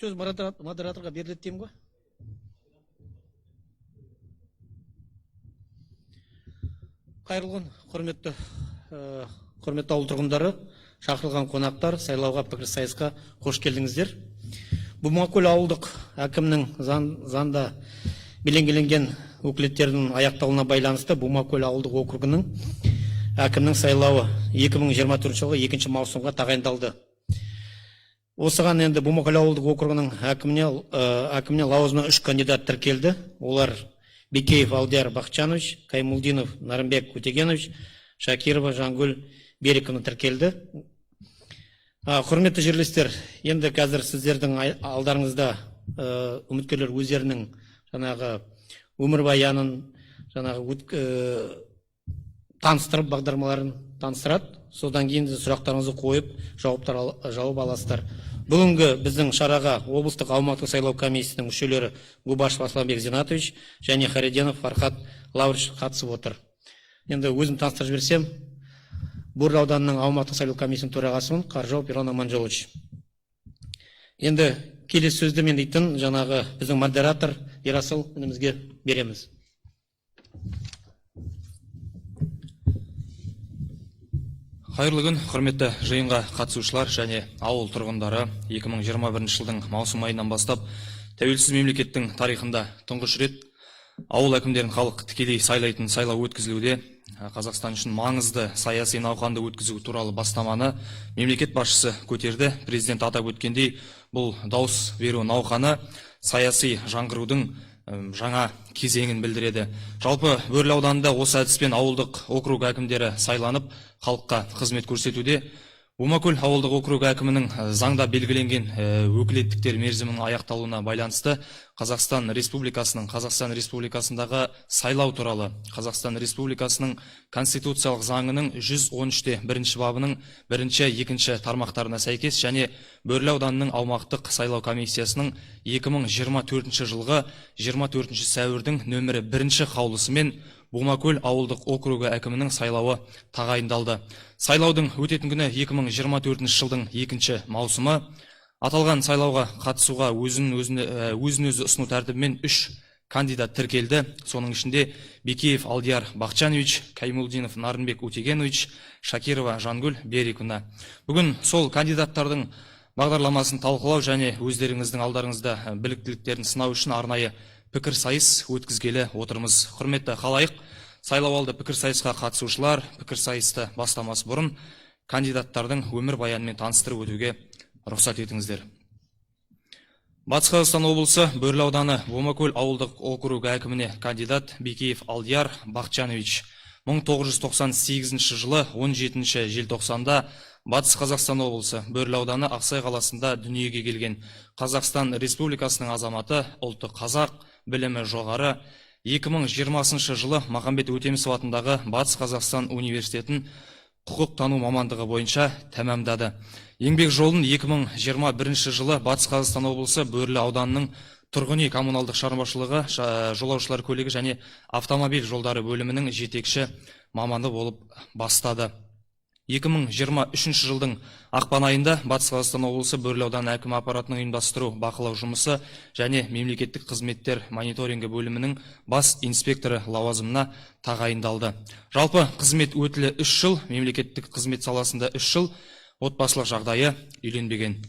Söз модераторға беріледі деймін ғой. Қайырлы күн, құрметті ауыл тұрғындары, шақырылған қонақтар, сайлауға пікірсайысқа қош келдіңіздер. Бумакөл ауылдық әкімнің заңда белгіленген өкілеттерінің аяқталуына байланысты Бумакөл ауылдық округінің әкімнің сайлауы 2024 жылғы 2 маусымға тағайындалды. Осыған енді Бумакөл ауылдық округінің әкіміне лауазымына 3 кандидат тіркелді. Олар Бекеев Алдияр Бақчанович, Каймулдинов Нарымбек Өтегенович, Шакирова Жангүл Бериковна тіркелді. Құрметті жерлестер, енді қазір сіздердің алдарыңызда үміткерлер өздерінің жаңағы өмірбаянын таныстырып, бағдарламаларын таныстырады. Содан кейін сұрақтарыңызды қойып, жауап аласыздар. Бүгінгі біздің шараға облыстық аумақтық сайлау комиссиясының мүшелері Губашев Асланбек Зинатович және Хареденов Фархат Лаврич қатысып отыр. Енді өзім таныстырып жіберсем, Бөрлі ауданының аумақтық сайлау комиссиясының төрағасымын, Қаржауов Ерлан Аманжолович. Енді келесі сөзді мен дейтін жаңағы біздің модератор Ерасыл інімізге береміз. Қайырлы күн, құрметті жиынға қатысушылар және ауыл тұрғындары. 2021 жылдың маусым айынан бастап тәуелсіз мемлекеттің тарихында тұңғыш рет ауыл әкімдерін халық тікелей сайлайтын сайлау өткізілуде. Қазақстан үшін маңызды саяси науқанды өткізу туралы бастаманы мемлекет басшысы көтерді. Президент атап өткендей, бұл дауыс беру науқаны саяси жаңғырудың жаңа кезеңін білдіреді. Жалпы Бөрлі ауданында осы әдіспен ауылдық округ әкімдері сайланып, халыққа қызмет көрсетуде. Бумакөл ауылдық округ әкімінің заңда белгіленген өкілеттіктер мерзімінің аяқталуына байланысты Қазақстан Республикасындағы сайлау туралы Қазақстан Республикасының Конституциялық заңының 113-1 бабының 1-2 тармақтарына сәйкес және Бөрлі ауданының аумақтық сайлау комиссиясының 2024 жылғы 24 сәуірдің нөмірі 1 қаулысымен Бумакөл ауылдық округі әкімінің сайлауы тағайындалды. Сайлаудың өтетін күні 2024 жылдың 2 маусымы. Аталған сайлауға қатысуға өзін-өзі ұсыну тәртібімен 3 кандидат тіркелді. Соның ішінде Бекеев Алдияр Бақчанович, Каймулдинов Нарымбек Өтегенович, Шакирова Жангүл Бериковна. Бүгін сол кандидаттардың бағдарламасын талқылау және өздеріңіздің алдарыңызда біліктіліктерін сынау үшін арнайы пікір сайыс өткізгелі отырмыз. Құрметті халайық, сайлауалды пікір сайысқа қатысушылар, пікір сайысты бастамас бұрын кандидаттардың өмір баянымен таныстырып өтуге рұқсат етіңіздер. Батыс Қазақстан облысы Бөрлі ауданы Бумакөл ауылдық округі әкіміне кандидат Бекеев Алдияр Бақчанович 1998 жылы 17 желтоқсанда Батыс Қазақстан облысы Бөрлі ауданы Ақсай қаласында дүниеге келген. Қазақстан Республикасының азаматы, ұлты қазақ, білімі жоғары. 2020 жылы Махамбет Өтемісов атындағы Батыс Қазақстан университетін құқық тану мамандығы бойынша тәмамдады. Еңбек жолын 2021 жылы Батыс Қазақстан облысы Бөрлі ауданының тұрғын үй коммуналдық шаруашылығы, жолаушылар көлігі және автомобиль жолдары бөлімінің жетекші маманы болып бастады. 2023 жылдың ақпан айында Батыс Қазақстан облысы Бөрлі ауданы әкім аппаратының ұйымдастыру бақылау жұмысы және мемлекеттік қызметтер мониторингі бөлімінің бас инспекторы лауазымына тағайындалды. Жалпы қызмет өтілі 3 жыл, мемлекеттік қызмет саласында 3 жыл, отбасылық жағдайы үйленбеген.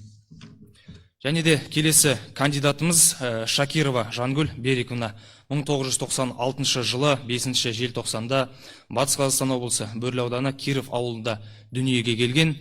Және де келесі кандидатымыз Шакирова Жангүл Бериковна 1996 жылы 5 желтоқсанда Батыс Қазақстан облысы Бөрлі ауданы Киров ауылында дүниеге келген.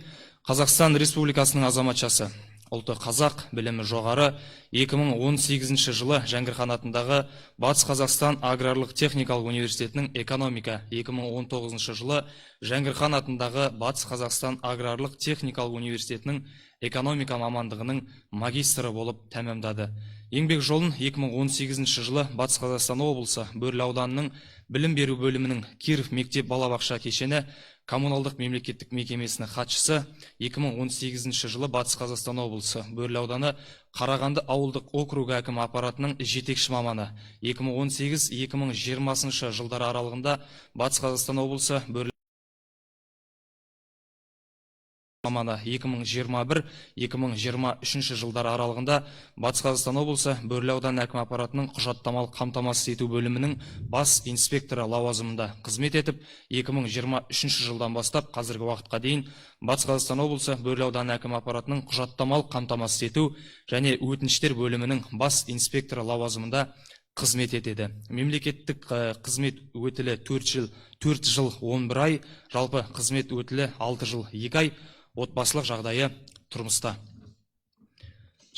Қазақстан Республикасының азаматшасы, ұлты қазақ, білімі жоғары. 2018 жылы Жәңгір хан атындағы Батыс Қазақстан аграрлық техникалық университетінің экономика, 2019 жылы Жәңгір хан атындағы Батыс Қазақстан аграрлық техникалық университетінің экономика мамандығының магистрі болып тәмамдады. Еңбек жолын 2018 жылы Батыс Қазақстан облысы Бөрлі ауданының білім беру бөлімінің Киров мектеп балабақша кешені коммуналдық мемлекеттік мекемесінің хатшысы, 2018 жылы Батыс Қазақстан облысы Бөрлі ауданы Қарағанды ауылдық округі әкім аппаратының жетекші маманы, 2018-2020 жылдар аралығында Батыс Қазақстан облысы Бөрлі маманы 2021-2023 жылдар аралығында Батыс Қазақстан облысы Бөрлі ауданы әкім аппаратының құжаттамалық қамтамасыз ету бөлімінің бас инспекторы лауазымында қызмет етіп, 2023 жылдан бастап қазіргі уақытқа дейін Батыс Қазақстан облысы Бөрлі ауданы әкім аппаратының құжаттамалық қамтамасыз ету және өтініштер бөлімінің бас инспекторы лауазымында қызмет етеді. Мемлекеттік қызмет өтілі 4 жыл 11 ай, жалпы қызмет өтілі 6 жыл 2 ай, отбасылық жағдайы тұрмыста.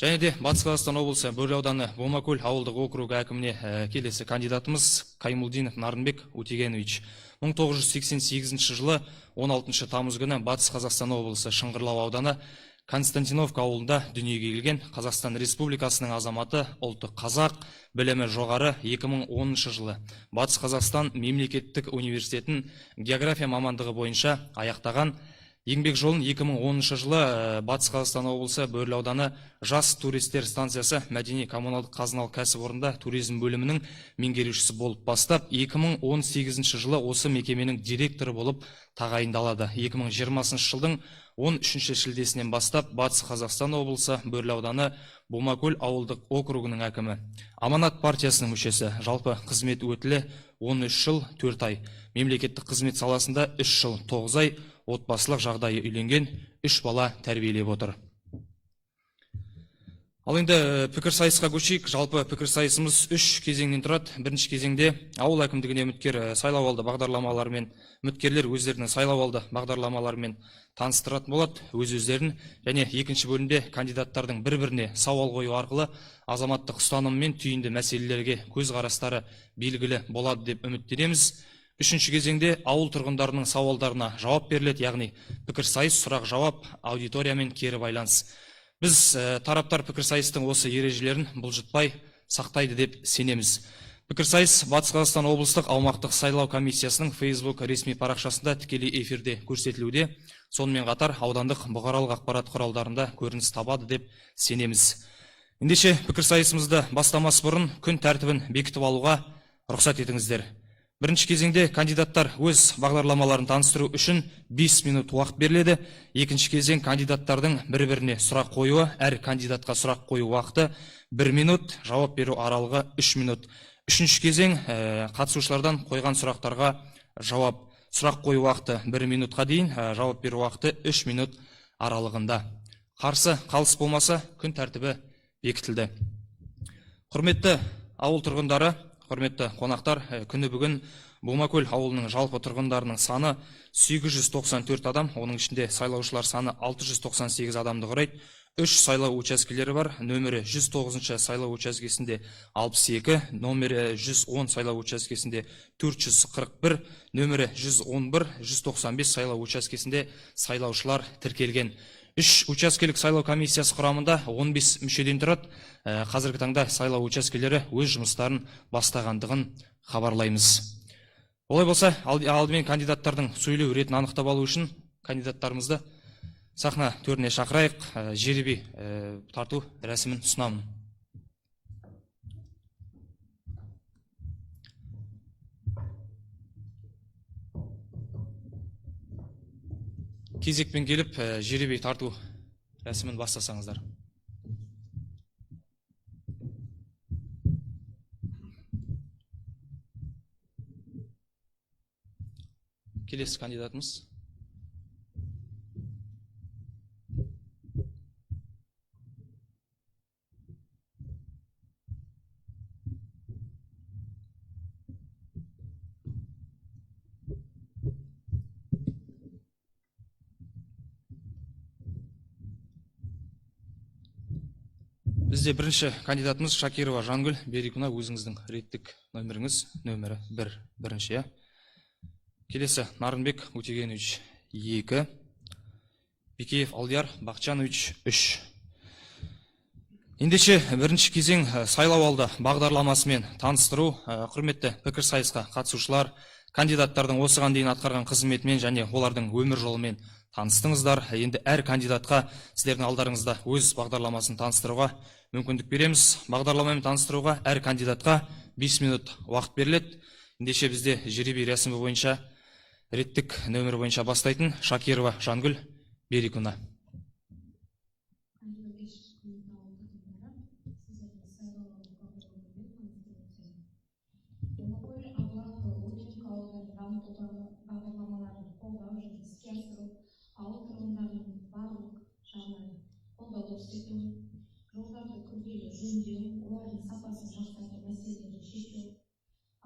Және де Батыс Қазақстан облысы Бөрлі ауданы Бомакөл ауылдық округі әкіміне келесі кандидатымыз Каймулдинов Нарынбек Утегенович. 1988 жылы 16 тамыз күні Батыс Қазақстан облысы Шыңғырлау ауданы Константиновка ауылында дүниеге келген Қазақстан Республикасының азаматы, ұлты қазақ, білімі жоғары. 2010 жылы Батыс Қазақстан мемлекеттік университетін география мамандығы бойынша аяқтаған. Еңбек жолын 2010 жылы Батыс Қазақстан облысы Бөрлі ауданы жас туристер станциясы мәдени коммуналдық қазыналық кәсіпорында туризм бөлімінің меңгерушісі болып бастап, 2018 жылы осы мекеменің директоры болып тағайындалады. 2020 жылдың 13 шілдесінен бастап Батыс Қазақстан облысы Бөрлі ауданы Бомакөл ауылдық округінің әкімі. Аманат партиясының мүшесі. Жалпы қызмет өтілі 13 жыл 4 ай. Мемлекеттік қызмет саласында 3 жыл 9 ай. Отбасылық жағдайы үйленген, 3 бала тәрбиелеп отыр. Ал енді пікірсайысқа көшейік. Жалпы пікірсайысымыз 3 кезеңнен тұрады. Бірінші кезеңде ауыл әкімдігіне үміткер сайлауалды бағдарламаларымен, үміткерлер өздерінің сайлауалды бағдарламаларымен таныстыратын болады, өз-өздерін. Және екінші бөлімде кандидаттардың бір-біріне сауал қою арқылы азаматтық ұстаным мен түйінді мәселелерге көзқарастары белгілі болады деп үміттенеміз. Үшінші кезеңде ауыл тұрғындарының сауалдарына жауап беріледі, яғни пікірсайыс, сұрақ-жауап, аудиториямен кері байланыс. Біз тараптар пікірсайыстың осы ережелерін бұлжытпай сақтайды деп сенеміз. Пікірсайыс Батыс Қазақстан облыстық аумақтық сайлау комиссиясының Facebook ресми парақшасында тікелей эфирде көрсетілуде. Сонымен қатар аудандық бұқаралық ақпарат құралдарында көрініс табады деп сенеміз. Ендеше пікірсайысымызды бастамас бұрын күн тәртібін бекітіп алуға рұқсат етіңіздер. Бірінші кезеңде кандидаттар өз бағдарламаларын таныстыру үшін 5 минут уақыт беріледі. Екінші кезең кандидаттардың бір-біріне сұрақ қоюы, әр кандидатқа сұрақ қою уақыты 1 минут, жауап беру аралығы 3 минут. Үшінші кезең қатысушылардан қойған сұрақтарға жауап, сұрақ қою уақыты 1 минутқа дейін, жауап беру уақыты 3 минут аралығында. Қарсы қалыс болмаса күн тәртібі бекітілді. Құрметті ауыл тұрғындары, құрметті қонақтар, күні бүгін Бомакөл ауылының жалпы тұрғындарының саны 894 адам, оның ішінде сайлаушылар саны 698 адамды құрайды. 3 сайлау учаскелері бар. Нөмірі 109 сайлау учаскесінде 62, нөмірі 110 сайлау учаскесінде 441, нөмірі 111, 195 сайлау учаскесінде сайлаушылар тіркелген. 3 учаскелік сайлау комиссиясы құрамында 15 мүшеден тұрады. Қазіргі таңда сайлау учаскелері өз жұмыстарын бастағандығын хабарлаймыз. Олай болса, алдымен кандидаттардың сөйлеу ретін анықтап алу үшін кандидаттарымызды сахна төріне шақырайық. Жеребе тарту рәсімін ұсынамын. Кезекпен келіп, жеребе тарту рәсімін бастасаңыздар. Келесі кандидатымыз. Бізде бірінші кандидатымыз Шакирова Жангүл Берикуна, өзіңіздің реттік нөміріңіз, нөмірі 1, бірінші. Келесі Нарынбек Утегенович 2, Бекеев Алдияр Бақчанович 3. Ендеше бірінші кезең сайлау алды бағдарламасымен таныстыру. Құрметті пікірсайысқа қатысушылар, кандидаттардың осыған дейін атқарған қызметімен және олардың өмір жолымен таныстыңыздар. Енді әр кандидатқа сіздердің алдарыңызда өз бағдарламасын таныстыруға мүмкіндік береміз. Бағдарламамен таныстыруға әр кандидатқа 5 минут уақыт беріледі. Ендеше бізде жеребе рәсімі бойынша реттік нөмір бойынша бастайтын Шакирова Жангүл Берикуна. бағдарламаларын қолдау және іске асыру, ауыл тұрғындарының барлық жағынан қолдау көрсету, жолдарды күрделі жөндеу, олардың сапасын жақсарту мәселелерін шешу,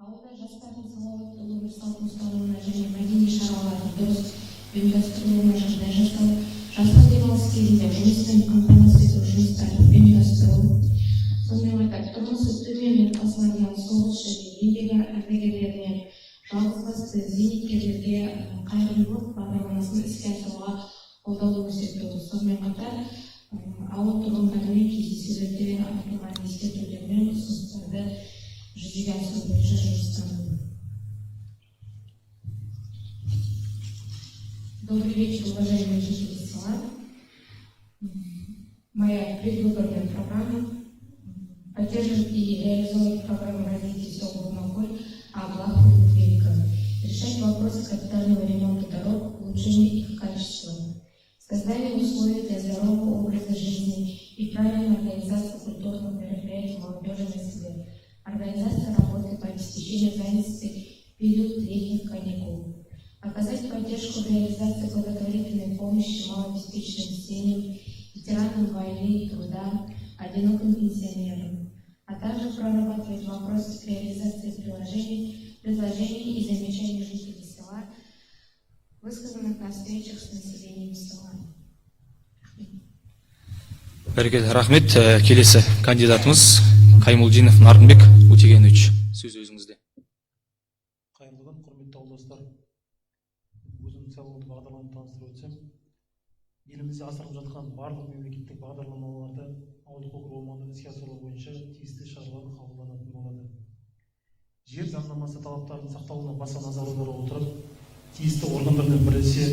ауылда жастардың салауатты өмір салтын ұстануына және мәдени шаралардың дұрыс ұйымдастырылуына жағдай жасау, жастар демалыс кезінде жұмыспен қамтамасыз ету жұмыстарын ұйымдастыру, сонымен қатар тұрмысы төмен отбасыларынан соғыс және еңбек ардагерлеріне, жалғызбасты зейнеткерлерге қайырымдылық бағдарламасын іске асыруға қолдау көрсету, сонымен қатар ауыл тұрғындарымен кездесулерде айтылған ескертулер мен ұсыныстарды жүзеге асыру бойынша жұмыстану. Добрый вечер, уважаемые жители села. Моя предвыборная программа поддерживает и реализует программу развития села Бурмаколь, Аблахов, Велика, решать вопросы капитального ремонта дорог, улучшения их качества, создание условий для здорового образа жизни и правильной организации культурных мероприятий молодежи на селе, организация работы по обеспечению занятости в период летних каникул, оказать поддержку в реализации благотворительной помощи малообеспеченным семьям, ветеранам войны и труда, одиноким пенсионерам, а также прорабатывать вопросы реализации предложений и замечаний жителей села, высказанных на встречах с населением села. Бәрекелді, рахмет. Келесі кандидатымыз Қаймолдинов Нарынбек Утегенович. Сөз өзіңізде. Қайырлы күн, құрметті ауылдастар. Өзім сайлауалды бағдарламаны таныстырып өтсем, елімізде асырылып жатқан барлық мемлекеттік бағдарламаларды ауылдық округ аумағында іске асыру бойынша тиісті шаралар қабылданатын болады. Жер заңнамасы талаптарының сақталуына баса назар аудара отырып, тиісті органдармен бірлесе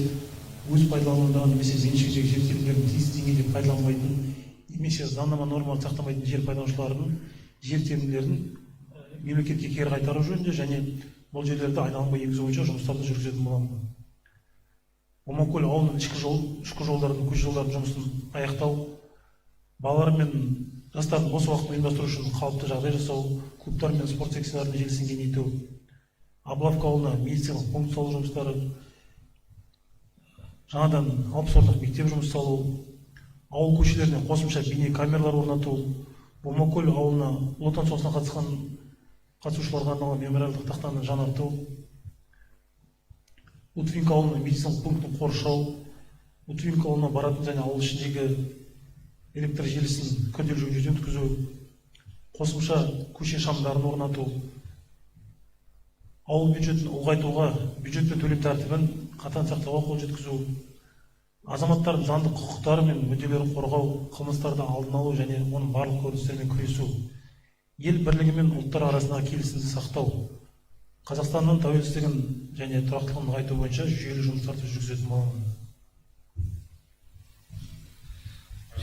өз пайдалануындағы немесе меншіктегі жер телімдерін тиісті деңгейде пайдаланбайтын немесе заңнама нормаларын сақтамайтын жер пайдаланушылардың жер телімдерін мемлекетке кері қайтару жөнінде және бұл жерлерді айналымға енгізу бойынша жұмыстарды жүргізетін боламын. Бурмаколь ауылының ішкі жолдардың, көше жолдардың жұмысын аяқтау, балалар мен жастардың бос уақытын ұйымдастыру үшін қалыпты жағдай жасау, клубтар мен спорт секцияларының желісін кеңейту, Аблавка ауылына медициналық пункт салу жұмыстары, жаңадан 60 орындық мектеп жұмыс салу, ауыл көшелеріне қосымша бейне камералар орнату, Бурмаколь ауылына Ұлы Отан соғысына қатысқан қатысушыларға арналған мемориалдық тақтаны жаңарту, Утвинка ауылына медициналық пунктін қоршау, Утвинка ауылына баратын және ауыл ішіндегі электр желісін күрделі жөндеуден өткізу, қосымша көше шамдарын орнату, ауыл бюджетін ұлғайтуға, бюджет пен төлем тәртібін қатаң сақтауға қол жеткізу, азаматтардың заңдық құқықтары мен мүдделерін қорғау, қылмыстарды алдын алу және оның барлық көріністерімен күресу, ел бірлігі мен ұлттар арасындағы келісімді сақтау, Қазақстанның тәуелсіздігін және тұрақтылығын нығайту бойынша жүйелі жұмыстарды жүргізетін боламын.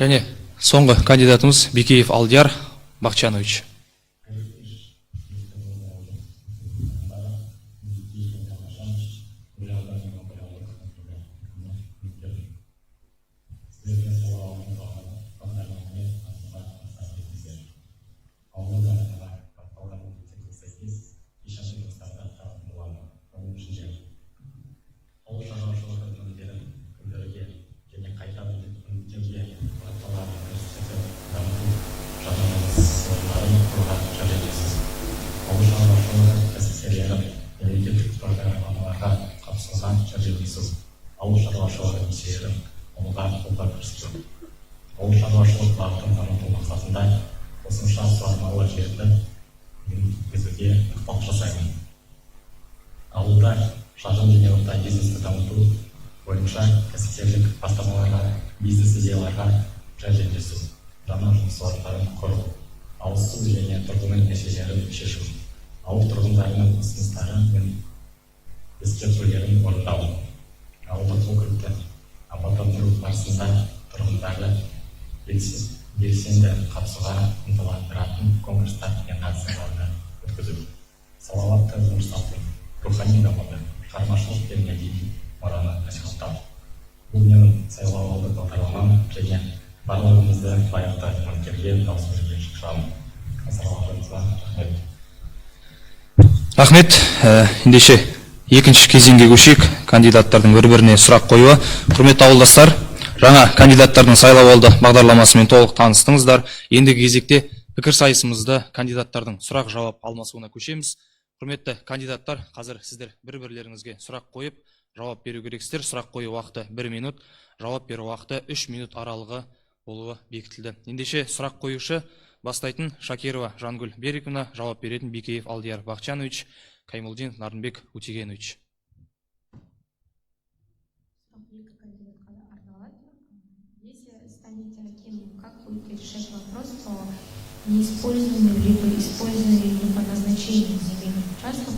Және соңғы кандидатымыз Бекеев Алдияр Бақчанович. Ауыл шаруашылығы несиелерін оңға қолдау көрсету. Ауыл шаруашылық бағытын дамыту мақсатында қосымша суармалы жерді өткізуге ықпал жасаймын. Ауылда шағын және орта бизнесті дамыту бойынша кәсіпкерлік бастамаларға, бизнес идеяларға жәрдемдесу, жаңа жұмыс орындарын құру, ауыз су және тұрғын үй мәселелерін шешу, ауыл тұрғындарының ұсыныстары мен ескертулерін орындау. Ауылдық округті абаттандыру барысында тұрғындарды белсенді қатысуға ынталандыратын конкурстар мен акцияларды өткізу. Салауатты өмір салтын, рухани дамуды, шығармашылық пен мәдени мұраны насихаттау. бұл менің сайлауалды бағдарламам және барлығымызды лайықты үміткерге дауыс беруге шақырамын. Назарларыңызға рахмет. Рахмет. Ендеше екінші кезеңге көшейік. Кандидаттардың бір-біріне сұрақ қоюы. Құрметті ауылдастар, жаңа кандидаттардың сайлауалды бағдарламасымен толық таныстыңыздар. Ендігі кезекте пікір сайысымызды кандидаттардың сұрақ жауап алмасуына көшеміз. Құрметті кандидаттар, қазір сіздер бір-бірлеріңізге сұрақ қойып, жауап беру керексіздер. Сұрақ қою уақыты 1 минут, жауап беру уақыты 3 минут аралығы болуы бекітілді. Ендеше сұрақ қоюшы бастайтын Шакирова Жангүл Бериковна, жауап беретін Бикеев Алдияр Бақчанович, Каймулдин Нарынбек Утегенович. Если станете акимом, как будете решать вопрос о неиспользовании либо использовании по назначению земельных участков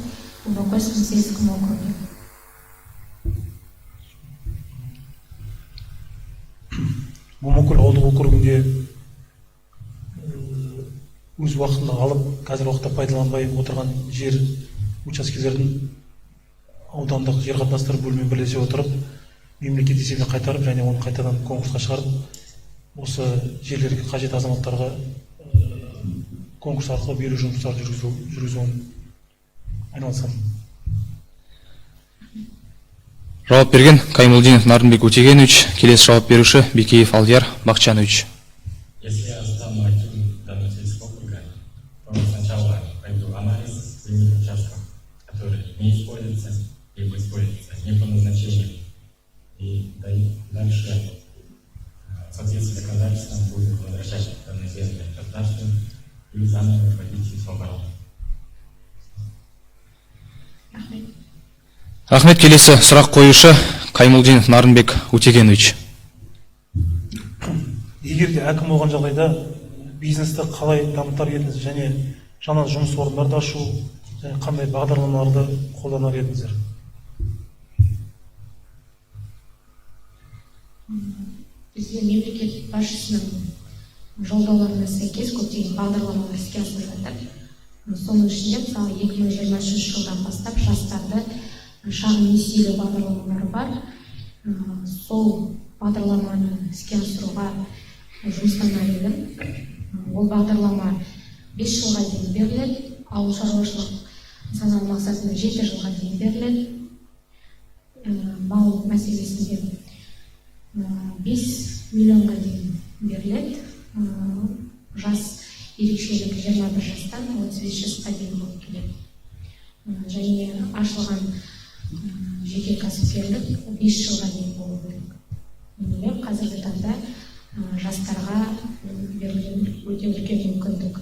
в Бакольском сельском округе? Бумакөл ауылдық округінде өз уақытында алып, қазір уақытта пайдаланбай отырған жер учаскелерін аудандық жер қатынастары бөлімімен бірлесе отырып, мемлекет есебіне қайтарып, және оны қайтадан конкурсқа шығарып, осы жерлерге қажет азаматтарға конкурс арқылы беру жұмыстарды жүргізуін айналысамын. Жауап берген Каймулдинов Нарынбек Утегенович, келесі жауап беруші Бикеев Алдияр Бақчанович. Если я стану акимом данного сельского округа, то сначала пойду анализ земельных участков, которые не используются, либо используются не по назначению. И дальше, в соответствии с законодательством, будем возвращать данные земли государству и заново вводить их в оборот. Рахмет. Келесі сұрақ қоюшы Каймулдинов Нарынбек Утегенович. Егер де әкім болған жағдайда бизнесті қалай дамытар едіңіз және жаңа жұмыс орындарды ашу және қандай бағдарламаларды қолданар едіңіздер? Бізде мемлекет басшысының жолдауларына сәйкес көптеген бағдарламалар іске асырылып жатыр. Соның ішінде мысалы 2023 жылдан бастап жастарды шағын несиелеу бағдарламалары бар. Сол бағдарламаны іске асыруға жұмыстанар едім. Ол бағдарлама 5 жылға дейін беріледі, ауыл шаруашылық нысаналы мақсатында 7 жылға дейін беріледі. Мал мәселесінде 5 миллионға дейін беріледі. Жас ерекшелігі 21 жастан 35 жасқа дейін болып келеді. Және ашылған жеке кәсіпкерлік 5 жылға дейін болу керек. Қазіргі таңда жастарға берілген өте үлкен мүмкіндік.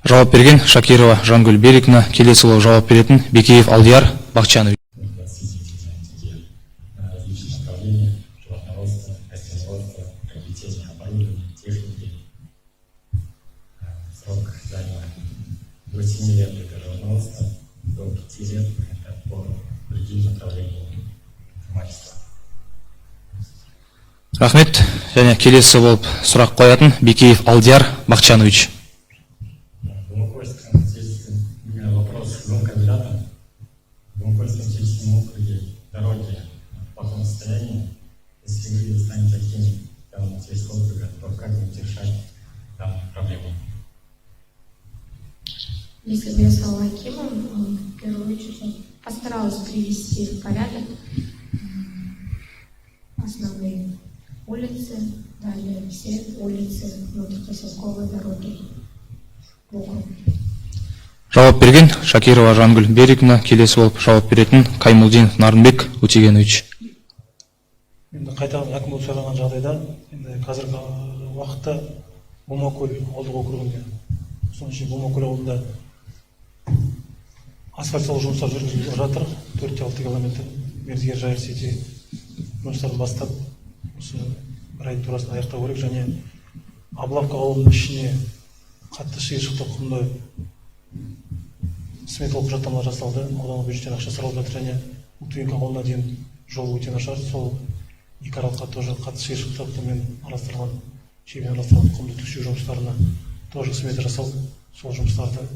Жауап берген Шакирова Жангүл Бериковна, келесі болып жауап беретін Бикеев Алдияр Бақчанович. Различные направления: животноводство, растениеводство, приобретение оборудования, техники. Срок займа до 7 лет это животноводство, до 5 лет это по другим направлениям предпринимательства. Рахмет. Және келесі болып сұрақ қоятын Бикеев Алдияр Бақчанович. В Бумакольском сельском, вопрос к двум кандидатам. В Бумакольском сельском округе дороги в плохом состоянии. Если вы станете акимом данного сельского округа, то как будете решать данную проблему? Если бы я стала акимом, в первую очередь постаралась привести в порядок основные улицы, далее все улицы внутрипоселковой дороги в округе. Жауап берген Шакирова Жангүл Бериковна, келесі болып жауап беретін Каймулдинов Нарынбек Утегенович. Енді қайтадан әкім болып сайланған жағдайда, енді қазіргі уақытта Бумакөл ауылдық округінде, соның ішінде Бумакөл ауылында асфальт салу жұмыстары жүргізіліп жатыр. 4-6 километр мердігер жайық сети жұмыстарын бастап, осы бір ай турасында аяқтау керек. Және Аблавка ауылының ішіне қатты шиыршықты құмды сметалық құжаттамалар жасалды. Ауданның бюджеттен ақша сұралып жатыр. Және Утуенко ауылына дейін жол өте нашар. Сол екі аралыққа тоже қатты шиыршықты құммен араластырылған, шебен араластырылған құмды төсеу жұмыстарына тоже смета жасалды. Сол жұмыстарды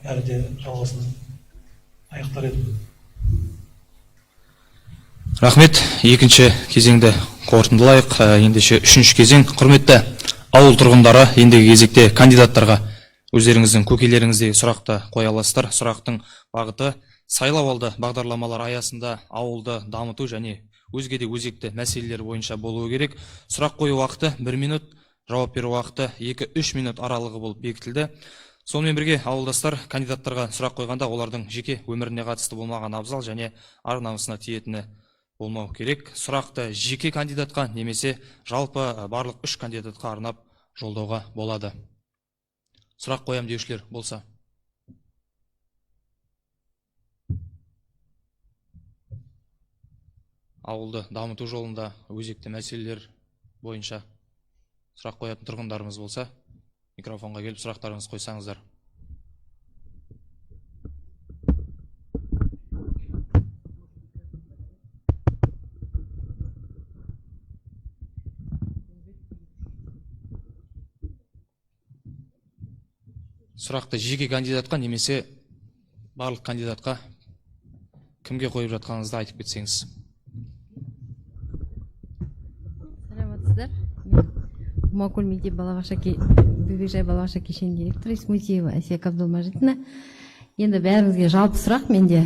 әлі де жалғасын аяқтар еді. Рахмет. Екінші кезеңді қорытындылайық. Ендеше үшінші кезең. Құрметті ауыл тұрғындары, ендігі кезекте кандидаттарға өздеріңіздің көкейлеріңіздегі сұрақты қоя аласыздар. Сұрақтың бағыты сайлау алды бағдарламалар аясында ауылды дамыту және өзге де өзекті мәселелер бойынша болуы керек. Сұрақ қою уақыты 1 минут, жауап беру уақыты 2-3 минут аралығы болып бекітілді. Сонымен бірге ауылдастар кандидаттарға сұрақ қойғанда олардың жеке өміріне қатысты болмаған абзал және ар намысына тиетіні болмау керек. Сұрақты жеке кандидатқа немесе жалпы барлық 3 кандидатқа арнап жолдауға болады. Сұрақ қоям деушілер болса. Ауылды дамыту жолында өзекті мәселелер бойынша сұрақ қоятын тұрғындарымыз болса, микрофонға келіп сұрақтарыңыз қойсаңыздар. Сұрақты жеке кандидатқа немесе барлық кандидатқа кімге қойып жатқаныңызды айтып кетсеңіз. Саламатсыздар. Макул мектеп бөбекжай балабақша кешен директоры Исмутиева Әсия Абдулмажитовна. Енді бәріңізге жалпы сұрақ менде.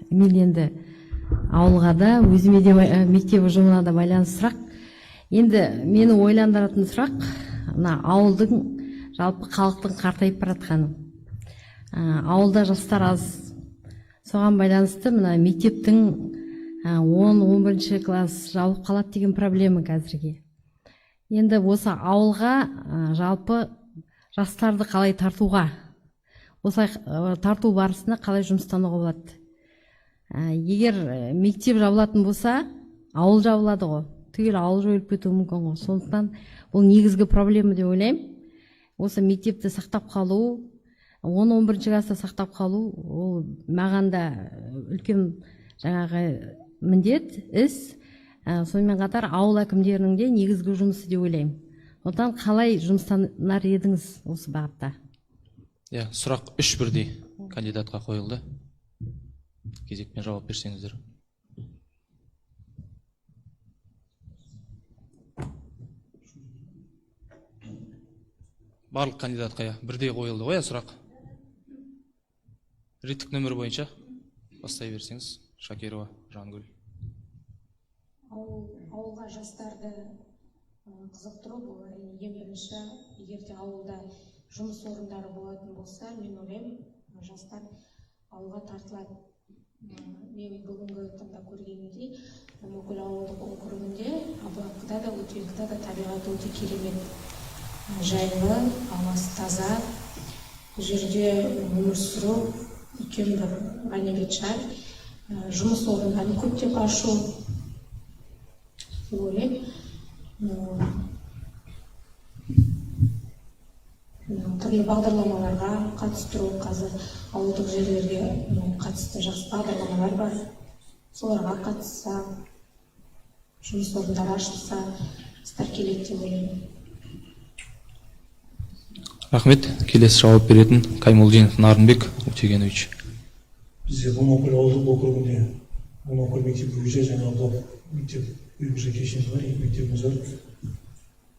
Мен енді ауылға да, өзіме де мектеп ұжымына да байланысты сұрақ. Енді мені ойландыратын сұрақ, мына ауылдың жалпы халықтың қартайып баратқаны. Ауылда жастар аз. Соған байланысты мына мектептің 10-11 класс жабылып қалады деген проблема қазірге. Енді осы ауылға жалпы жастарды қалай тартуға, осылай тарту барысында қалай жұмыстануға болады. Егер мектеп жабылатын болса, ауыл жабылады ғой. Түгел ауыл жойылып кетуі мүмкін ғой. Сондықтан бұл негізгі проблема деп ойлаймын. Осы мектепті сақтап қалу, 10-11 класты сақтап қалу, ол маған да үлкен жаңағы міндет, іс. Сонымен қатар ауыл әкімдерінің де негізгі жұмысы деп ойлаймын. Одан қалай жұмыстанар едіңіз осы бағытта? Сұрақ 3 бірдей кандидатқа қойылды. Кезекпен жауап берсеңіздер. Барлық кандидатқа бірдей қойылды ғой сұрақ. Реттік нөмір бойынша бастай берсеңіз. Шакирова Жангүл. Ауылға жастарды қызықтыру бұл ең бірінші. Егер де ауылда жұмыс орындары болатын болса, мен ойлаймын, жастар ауылға тартылады. Мен бүгінгі таңда көргенімдей, Макул ауылдық округінде, Абылақыда да, Өтелкіда да табиғаты өте керемет. Жайлы, ауасы таза, бұл жерде өмір сүру үлкен бір ғанибет шығар. Жұмыс орындарын көптеп ашу деп ойлаймын. Түрлі бағдарламаларға қатыстыру, қазір ауылдық жерлерге қатысты жақсы бағдарламалар бар. Соларға қатысса, жұмыс орындары ашылса, жастар келеді деп ойлаймын. Рахмет. Келесі жауап беретін Каймолдинов Нарынбек Утегенович. Бізде Макул ауылдық округінде Макул мектеп бөбекжай және Абылақ мектеп бөбекжай кешені бар, екі мектебіміз бар.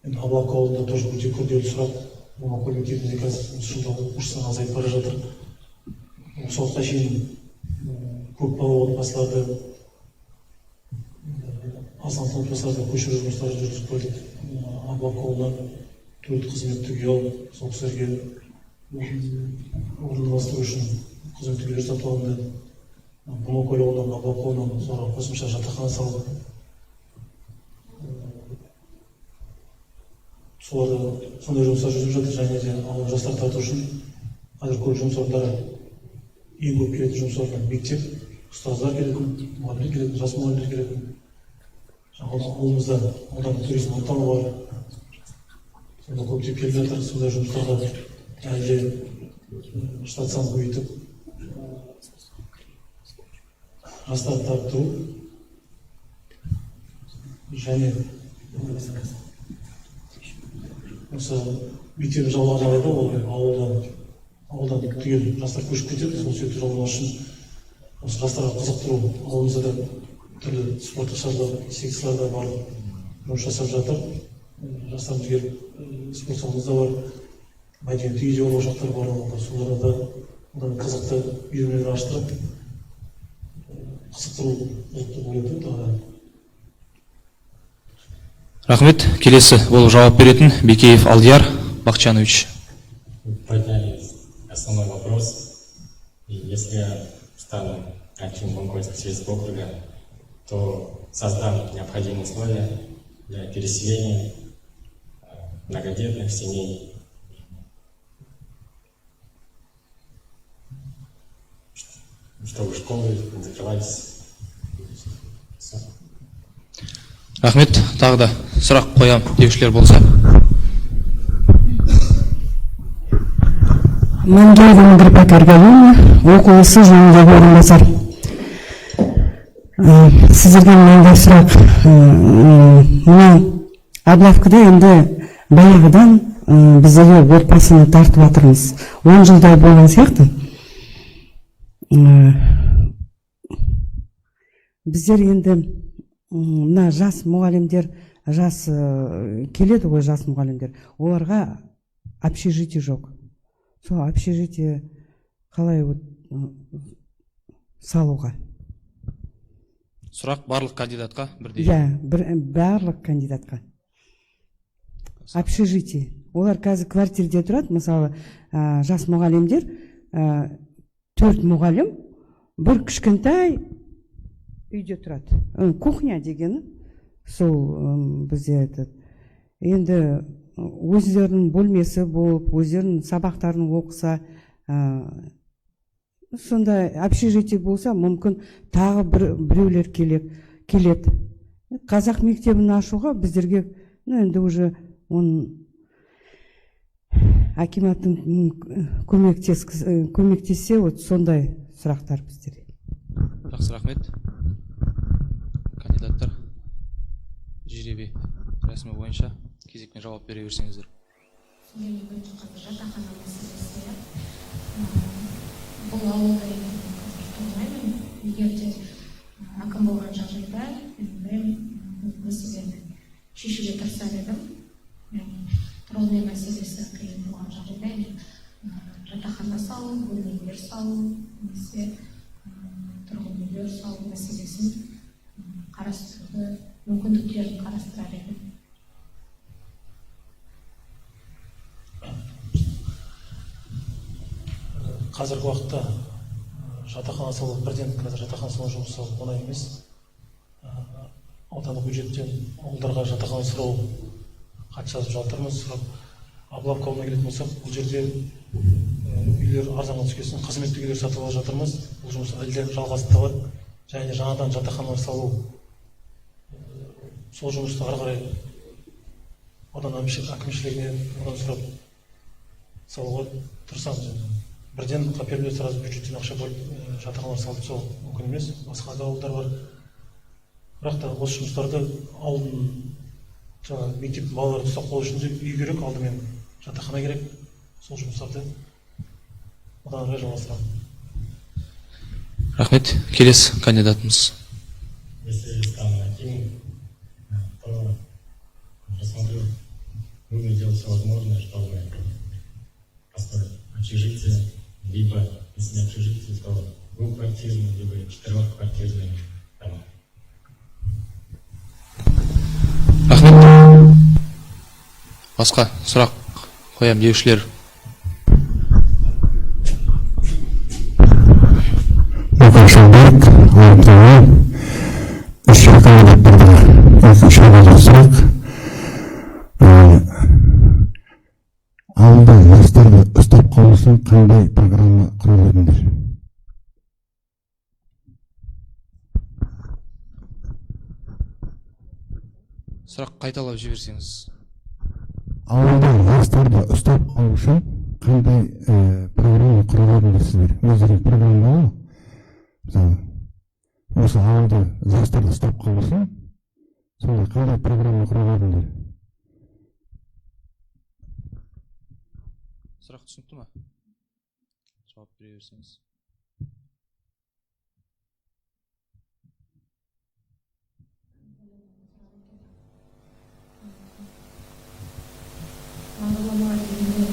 Енді Абылақ ауылында тоже өте күрделі сұрақ. Макул мектебінде қазір осы жылда оқушылар азайып бара жатыр. Осы уақытқа шейін көпбалалы отбасыларды, аз қамтылған отбасыларды көшіру жұмыстары жүргізіп қойдық. Абылақ ауылына төрт қызметтік үй, сол кісілерге орналастыру үшін қызметтік үйлер сатып алынды. Макул ауылынан, Абылақ ауылынан sonra қосымша жатақхана салдық. Сондай жұмыстар жүргізіп жатыр, және де ауыл жастар тарту үшін қазір көп жұмыс орындары, ең көп келетін жұмыс орындары мектеп, ұстаздар келетін, мұғалімдер келетін, жас мұғалімдер келетін. Ауылымызда аудандық туризм орталығы бар. Сонда көптеп келіп жатыр, сондай жұмыстарға әлде штат санын көбейтіп, жастарды тарту және осы мектеп жабылған жағдайда ол ауылдан түгел жастар көшіп кетеді. Сол себепті жабылған үшін осы жастарға қызықтыру, ауылымызда да түрлі спорттық секцияларда барлық жұмыс жасап жатыр. Жастарымыз келіп, спорт саламызда бар, мәдениет үйде бар ошақтар бар, соларда одан қызықты үйірмелер аштырып, қызықтыру болып ойлайды тағы. Рахмет. Келесі болып жауап беретін Бекеев Алдияр Бахчанович. Подняли основной вопрос. И если я стану акимом Бангольского сельского округа, то создам необходимые условия для переселения многодетных семей. Чтобы школы закрывались. Все. Рахмет. Тағы да сұрақ қоям деушілер болса. Мангелдин Нұрбек Эргалиевна, около ісі жөніндегі орынбасар. Сіздерге менде сұрақ. Мына Аблавкада енді баяғыдан біздерге отбасыны тартып жатырмыз. 10 жылдай болған сияқты. Біздер енді мына жас мұғалімдер, жас келеді ғой жас мұғалімдер, оларға общежитие жоқ. Сол общежитие қалай салуға? Сұрақ барлық кандидатқа бірдей. Барлық кандидатқа. Общежитие. Олар қазір квартирде тұрады, мысалы, жас мұғалімдер, 4 мұғалім, бір кішкентай үйде тұрады. Кухня дегені, сол бізде айтады. Енді өздерінің бөлмесі болып, өздерінің сабақтарын оқыса, сонда общежитие болса, мүмкін тағы біреулер келеді. Қазақ мектебін ашуға біздерге, енді уже акиматтың көмектесе, сондай сұрақтар біздерге. Жақсы, рахмет. Кандидаттар жеребе рәсімі бойынша кезекпен жауап бере берсеңіздер. Менің бірінші қазір жатақхана мәселесі. Бұл ауылда тұрмаймын. Егер де әкім болған жағдайда, мәселені шешуге тырысар едім. Тұрғын үй мәселесі қиын болған жағдайда, жатақхана салу, бөлмелер салу, немесе тұрғын үйлер салу мәселесін қарастыруды, мүмкіндіктерін қарастырар едім. Қазіргі уақытта жатақхана салу, бірден қазір жатақхана салу жұмысы оңай емес. Аудандық бюджеттен ауылдарға жатақхана сұрау хат жазып жатырмыз. Аблавка ауылына келетін болсақ, бұл жерде үйлер арзанға түскесін қызметтік үйлер сатып алып жатырмыз. Бұл жұмыс әлде жалғасын табады. Және жаңадан жатақханалар салу, сол жұмысты ары қарай аудан әкімшілігінен сұрап салуға тырысамыз. Бірден қаперінде сразу бюджеттен ақша бөліп жатақханалар салып тастау мүмкін емес. Басқа да ауылдар бар. Бірақ та осы жұмыстарды ауылдың мектеп балаларды ұстап қалу үшін үй керек, алдымен жатақхана керек. Сол жұмыстарды одан әрі жалғастырамыз. Рахмет. Келесі кандидатымыз. Если стану акимом, то посмотрю, нужно делать все возможное, чтобы построить общежитие, либо, если не общежитие, то двухквартирные, либо четырехквартирные дома. Рахмет. Басқа сұрақ қоям деушілер. Шалбарк, ОМТО, еще екінші сұрақ. Ауылда жастарды ұстап қалу үшін қандай программа құрылдыңыздар? Сұрақ қайталап жіберсеңіз. Ауылда жастарды ұстап қалу үшін қандай программа құрылдыңыздар сіздер? Өздеріңіз программа ғой? Мысалы, осы ауылда жастарды ұстап қалу үшін сондай қандай программа құрылдыңыздар? Сұрақ түсінікті ма? Жауап бере берсеңіз. бағдарламалар дегенде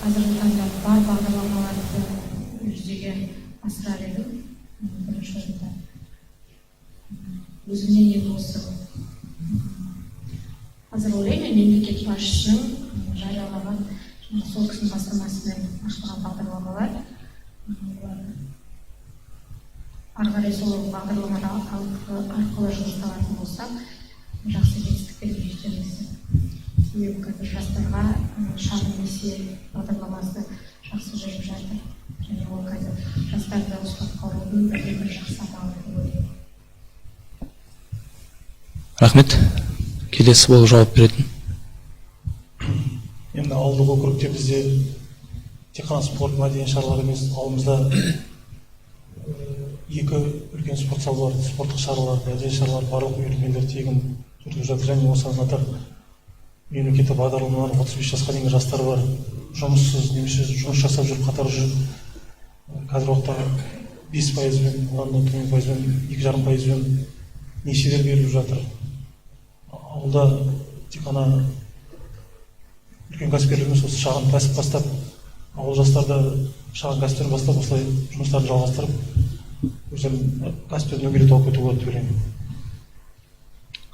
қазіргі таңда бар бағдарламаларды жүзеге асырар едім. Бірінші орында өзімнен енді осы қазір ойлаймын, мемлекет басшысының жариялаған сол кісінің бастамасымен ашылған бағдарламалар ары қарай сол бағдарламалар арқылы жұмысталатын болсақ, жақсы жетістіктерге жетеміз. Себебі қазір жастарға шағын несие бағдарламасы жақсы жүріп жатыр. Және ол қазір жастарды ұстап қалудың бір жақсы амалы деп ойлаймын. Рахмет. Келесі болып жауап беретін. Енді ауылдық округте бізде тек қана спорт мәдени шаралар емес, ауылымызда екі үлкен спорт зал бар. Спорттық шаралар, мәдени шаралар барлық үйірмелер тегін жүргізіп жатыр. Және осыған қатар мемлекеттік бағдарламалар 35 жасқа дейінгі жастар бар. Жұмыссыз немесе жұмыс жасап жүріп қатар жүр. Қазір уақытта 5%-бен, одан да төмен пайызбен, 2,5%-бен несиелер беріліп жатыр. Ауылда тек қана үлкен кәсіпкерлеріміз осы шағын кәсіп бастап, ауыл жастарды шағын кәсіптер бастап, осылай жұмыстарын жалғастырып, өздерін кәсіптерін дөңгелетіп алып кетуге болады деп ойлаймын.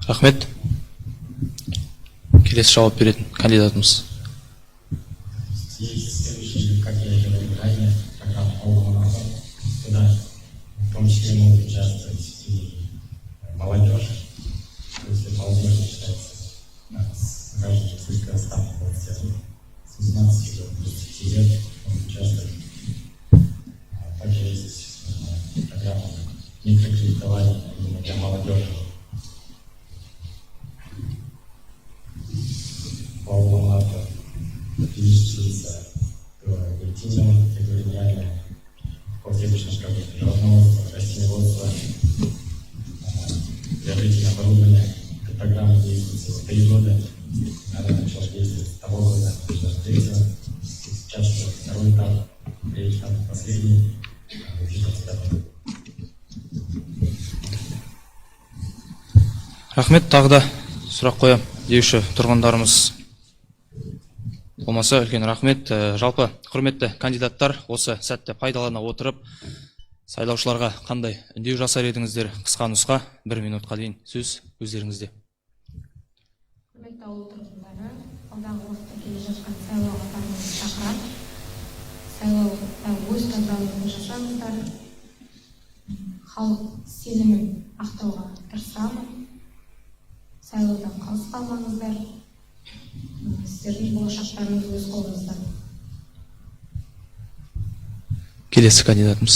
Рахмет. Келесі жауап беретін кандидатымыз. Есть следующие, как я и говорил ранее, программа «Ауыл-Марафон». Туда в том числе могут участвовать и молодежь. Если молодежь считается граждане Сельского стана 17 до 30 лет, он участвует. Также есть программа микрокредитования именно для молодежи. По Алмату физические лица, коллективного категориальное, по следующим шагам животноводства, растениеводства, приобретение оборудования. Эта программа действует 3 года. Она начала действовать с того года, что третьего. Сейчас уже второй этап, третий этап, последний. Рахмет. Тағы да сұрақ қоям деуші тұрғындарымыз болмаса үлкен рахмет. Жалпы құрметті кандидаттар, осы сәтті пайдалана отырып сайлаушыларға қандай үндеу жасар едіңіздер? Қысқа нұсқа 1 минутқа дейін сөз өздеріңізде. Құрметті ауыл тұрғындары, алдағы уақытта келе жатқан сайлауға баруыңызды шақырамын. Сайлауда өз таңдауыңызды жасаңыздар. Халық сенімін ақтауға тырысамын. Сайлаудан қалыс қалмаңыздар. Сіздердің болашақтарыңыз өз қолыңызда. Келесі кандидатымыз.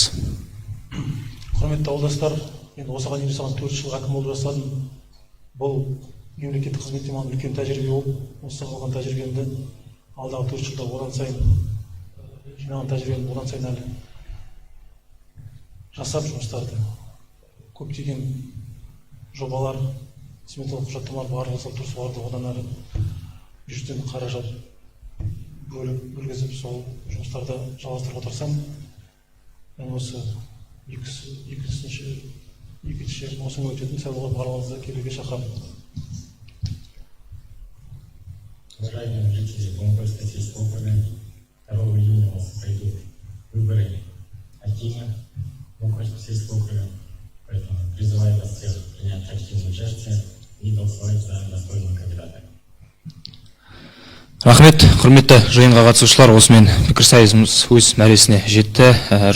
Құрметті ауылдастар, енді осыған дейін жасаған 4 жыл әкім болып жасадым. Бұл мемлекеттік қызметте маған үлкен тәжірибе болып, осы алған тәжірибемді алдағы 4 жылда одан сайын жинаған тәжірибемді одан сайын әлі жасап жұмыстарды. Көптеген жобалар, сметалық құжаттамалар барлығы жасап тұр, соларды одан әрі бюджеттен қаражат бөлгізіп сол жұмыстарды жалғастыруға тырысамын. Мен осы екінші маусымға өтетін сайлауға барлығыңызды келуге шақырамын. Уважаемые жители Бумгольского сельского округа, 2 июня у нас пройдут выборы Акима Бумгольского сельского округа. Поэтому призываю вас всех принять активное участие и голосовать за достойного кандидата. Рахмет. Құрметті жиынға қатысушылар, осымен пікірсайысымыз өз мәресіне жетті.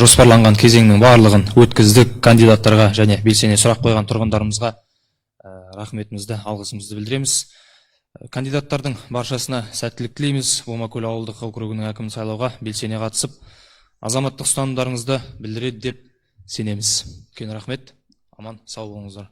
Жоспарланған кезеңнің барлығын өткіздік. Кандидаттарға және белсене сұрақ қойған тұрғындарымызға рахметімізді, алғысымызды білдіреміз. Кандидаттардың баршасына сәттілік тілейміз. Бомакөл ауылдық округінің әкімін сайлауға белсене қатысып, азаматтық ұстанымдарыңызды білдіреді деп сенеміз. Үлкен рахмет. Аман сау болыңыздар.